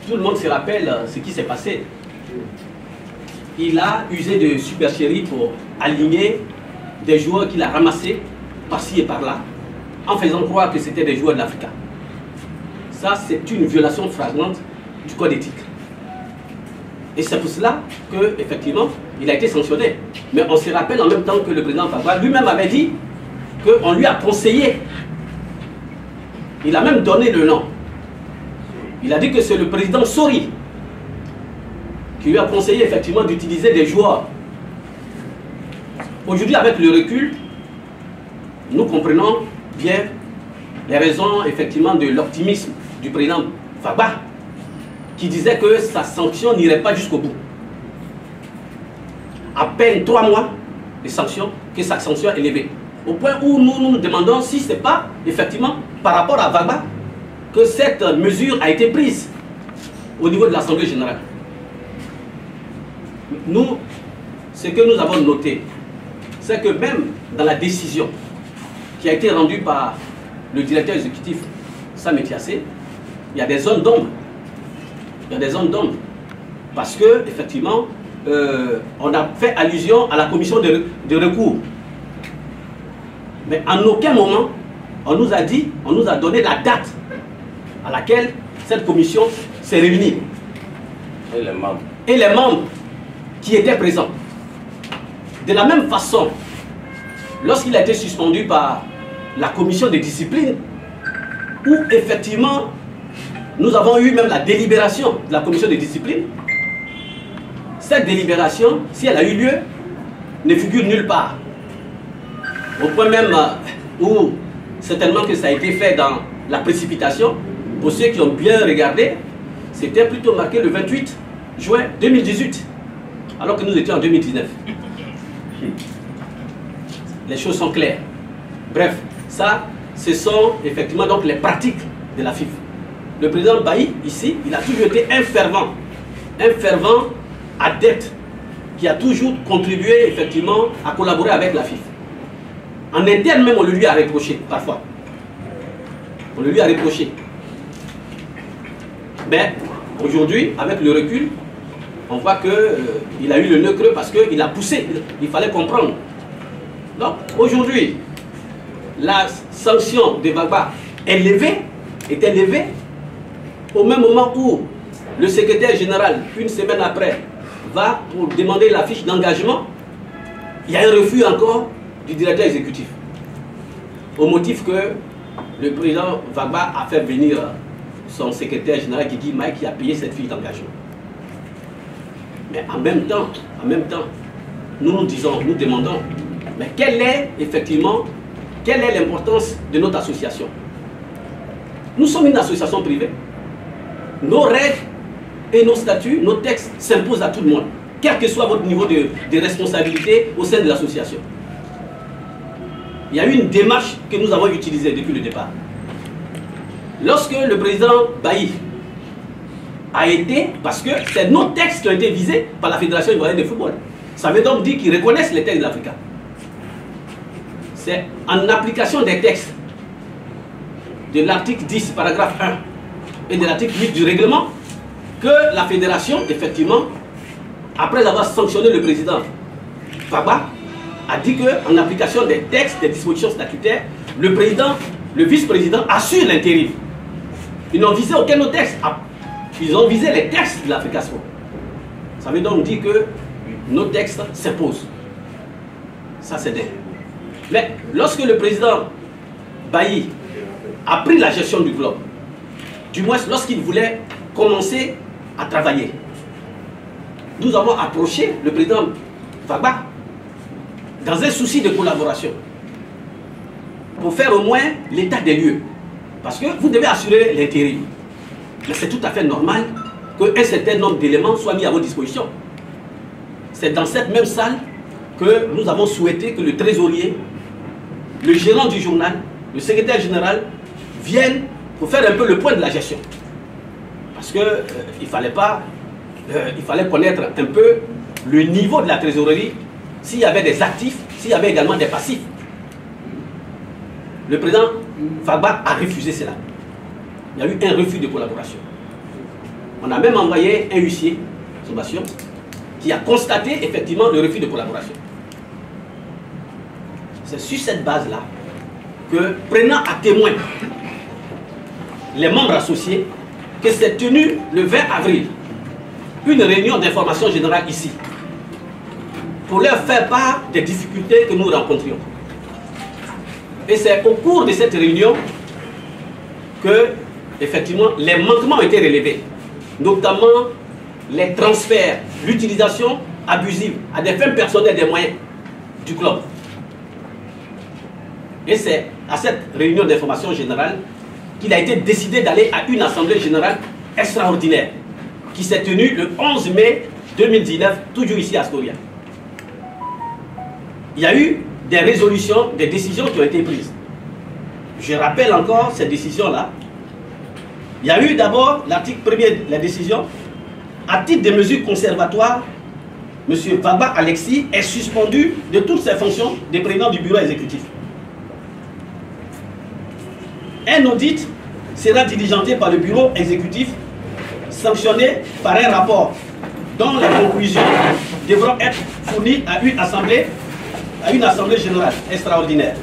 tout le monde se rappelle ce qui s'est passé. Il a usé de supercherie pour aligner des joueurs qu'il a ramassés par-ci et par-là, en faisant croire que c'était des joueurs de l'Africa. Ça, c'est une violation flagrante du code éthique. Et c'est pour cela qu'effectivement, il a été sanctionné. Mais on se rappelle en même temps que le président Fagba lui-même avait dit qu'on lui a conseillé. Il a même donné le nom. Il a dit que c'est le président Sori qui lui a conseillé effectivement d'utiliser des joueurs. Aujourd'hui, avec le recul, nous comprenons bien les raisons effectivement de l'optimisme du président Fagba, qui disait que sa sanction n'irait pas jusqu'au bout. À peine 3 mois de sanction, que sa sanction est élevée. Au point où nous demandons si ce n'est pas effectivement par rapport à Fagba que cette mesure a été prise au niveau de l'Assemblée générale. Nous, ce que nous avons noté, c'est que même dans la décision qui a été rendue par le directeur exécutif Sam Etiassé, il y a des zones d'ombre. Il y a des zones d'ombre. Parce que, effectivement, on a fait allusion à la commission de recours. Mais en aucun moment, on nous a dit, on nous a donné la date à laquelle cette commission s'est réunie. Et les membres. Et les membres qui étaient présents. De la même façon, lorsqu'il a été suspendu par la commission de discipline, où effectivement, nous avons eu même la délibération de la commission de discipline, cette délibération, si elle a eu lieu, ne figure nulle part. Au point même où, certainement que ça a été fait dans la précipitation, pour ceux qui ont bien regardé, c'était plutôt marqué le 28 juin 2018, alors que nous étions en 2019. Les choses sont claires. Bref, ça, ce sont effectivement donc les pratiques de la FIFA. Le président Bailly, ici, il a toujours été un fervent adepte qui a toujours contribué effectivement à collaborer avec la FIFA. En interne même, on le lui a reproché parfois. On le lui a reproché. Mais aujourd'hui, avec le recul, on voit qu'il a eu le nœud creux parce qu'il a poussé. Il fallait comprendre. Donc aujourd'hui, la sanction de Fagba est levée au même moment où le secrétaire général, une semaine après, va pour demander la fiche d'engagement. Il y a un refus encore du directeur exécutif, au motif que le président Fagba a fait venir son secrétaire général Guigui Maï qui a payé cette fiche d'engagement. Mais en même temps, nous demandons, mais quelle est l'importance de notre association? Nous sommes une association privée. Nos règles et nos statuts, nos textes s'imposent à tout le monde, quel que soit votre niveau de responsabilité au sein de l'association. Il y a eu une démarche que nous avons utilisée depuis le départ. Lorsque le président Bailly a été, parce que c'est nos textes qui ont été visés par la Fédération ivoirienne de football. Ça veut donc dire qu'ils reconnaissent les textes de l'Africa. C'est en application des textes de l'article 10, paragraphe 1 et de l'article 8 du règlement que la Fédération, effectivement, après avoir sanctionné le président Fagba, a dit qu'en application des textes, des dispositions statutaires, le président, le vice-président assure l'intérim. Ils n'ont visé aucun autre texte. Ils ont visé les textes de l'Africa Sport. Ça veut donc dire que nos textes s'imposent. Ça, c'est vrai. Mais lorsque le président Bailly a pris la gestion du club, du moins lorsqu'il voulait commencer à travailler, nous avons approché le président Fagba dans un souci de collaboration pour faire au moins l'état des lieux. Parce que vous devez assurer l'intérim. Mais c'est tout à fait normal qu'un certain nombre d'éléments soient mis à votre disposition. C'est dans cette même salle que nous avons souhaité que le trésorier, le gérant du journal, le secrétaire général viennent pour faire un peu le point de la gestion. Parce qu'il fallait connaître un peu le niveau de la trésorerie, s'il y avait des actifs, s'il y avait également des passifs. Le président Fagba a refusé cela. Il y a eu un refus de collaboration. On a même envoyé un huissier, Sobation, qui a constaté effectivement le refus de collaboration. C'est sur cette base-là que, prenant à témoin les membres associés, que s'est tenue le 20 avril une réunion d'information générale ici, pour leur faire part des difficultés que nous rencontrions. Et c'est au cours de cette réunion que, effectivement, les manquements ont été relevés, notamment les transferts, l'utilisation abusive à des fins personnelles des moyens du club. Et c'est à cette réunion d'information générale qu'il a été décidé d'aller à une assemblée générale extraordinaire qui s'est tenue le 11 mai 2019, toujours ici à Astoria. Il y a eu des résolutions, des décisions qui ont été prises. Je rappelle encore ces décisions-là. Il y a eu d'abord l'article 1er de la décision. À titre de mesures conservatoires, M. Vagba Alexis est suspendu de toutes ses fonctions de président du bureau exécutif. Un audit sera diligenté par le bureau exécutif, sanctionné par un rapport dont les conclusions devront être fournies à une assemblée générale extraordinaire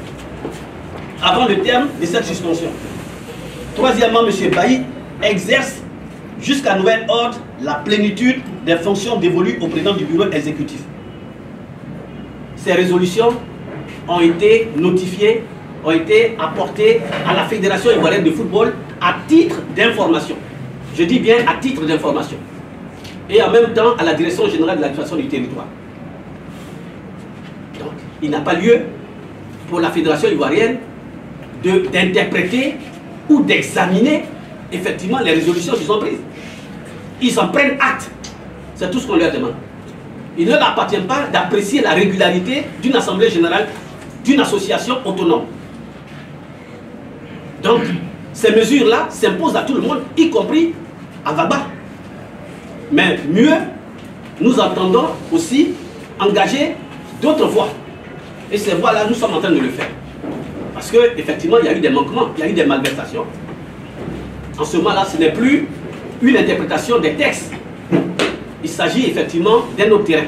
avant le terme de cette suspension. Troisièmement, M. Bailly exerce jusqu'à nouvel ordre la plénitude des fonctions dévolues au président du bureau exécutif. Ces résolutions ont été notifiées, ont été apportées à la Fédération ivoirienne de football à titre d'information. Je dis bien à titre d'information. Et en même temps à la Direction générale de l'administration du territoire. Donc, il n'a pas lieu pour la Fédération ivoirienne d'interpréter ou d'examiner effectivement les résolutions qui sont prises. Ils en prennent acte. C'est tout ce qu'on leur demande. Il ne leur appartient pas d'apprécier la régularité d'une assemblée générale, d'une association autonome. Donc, ces mesures-là s'imposent à tout le monde, y compris à Vagba. Mais mieux, nous entendons aussi engager d'autres voies. Et ces voies-là, nous sommes en train de le faire. Parce qu'effectivement, il y a eu des manquements, il y a eu des malversations. En ce moment-là, ce n'est plus une interprétation des textes. Il s'agit effectivement d'un autre terrain.